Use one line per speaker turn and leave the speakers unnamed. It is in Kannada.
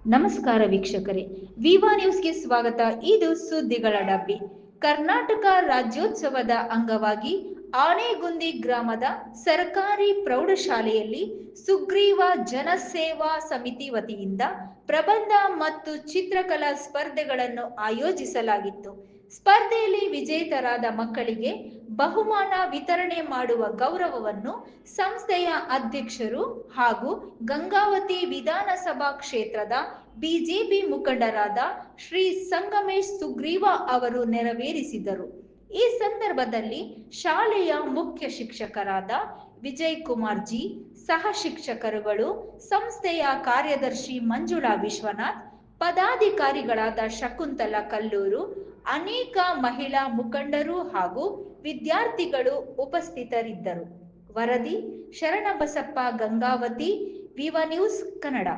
ನಮಸ್ಕಾರ ವೀಕ್ಷಕರೇ, ವಿವಾ ನ್ಯೂಸ್ಗೆ ಸ್ವಾಗತ. ಇದು ಸುದ್ದಿಗಳ ಡಬ್ಬಿ. ಕರ್ನಾಟಕ ರಾಜ್ಯೋತ್ಸವದ ಅಂಗವಾಗಿ ಆನೆಗುಂದಿ ಗ್ರಾಮದ ಸರ್ಕಾರಿ ಪ್ರೌಢಶಾಲೆಯಲ್ಲಿ ಸುಗ್ರೀವ ಜನಸೇವಾ ಸಮಿತಿ ವತಿಯಿಂದ ಪ್ರಬಂಧ ಮತ್ತು ಚಿತ್ರಕಲಾ ಸ್ಪರ್ಧೆಗಳನ್ನು ಆಯೋಜಿಸಲಾಗಿತ್ತು. ಸ್ಪರ್ಧೆಯಲ್ಲಿ ವಿಜೇತರಾದ ಮಕ್ಕಳಿಗೆ ಬಹುಮಾನ ವಿತರಣೆ ಮಾಡುವ ಗೌರವವನ್ನು ಸಂಸ್ಥೆಯ ಅಧ್ಯಕ್ಷರು ಹಾಗೂ ಗಂಗಾವತಿ ವಿಧಾನಸಭಾ ಕ್ಷೇತ್ರದ ಬಿಜೆಪಿ ಮುಖಂಡರಾದ ಶ್ರೀ ಸಂಗಮೇಶ್ ಸುಗ್ರೀವ ಅವರು ನೆರವೇರಿಸಿದರು. ಈ ಸಂದರ್ಭದಲ್ಲಿ ಶಾಲೆಯ ಮುಖ್ಯ ಶಿಕ್ಷಕರಾದ ವಿಜಯ್ ಕುಮಾರ್ ಜಿ, ಸಹ ಶಿಕ್ಷಕರುಗಳು, ಸಂಸ್ಥೆಯ ಕಾರ್ಯದರ್ಶಿ ಮಂಜುಳಾ ವಿಶ್ವನಾಥ್, ಪದಾಧಿಕಾರಿಗಳಾದ ಶಕುಂತಲಾ ಕಲ್ಲೂರು, ಅನೇಕ ಮಹಿಳಾ ಮುಖಂಡರು ಹಾಗೂ ವಿದ್ಯಾರ್ಥಿಗಳು ಉಪಸ್ಥಿತರಿದ್ದರು. ವರದಿ ಶರಣಬಸಪ್ಪ ಗಂಗಾವತಿ, ವಿವಾ ನ್ಯೂಸ್ ಕನ್ನಡ.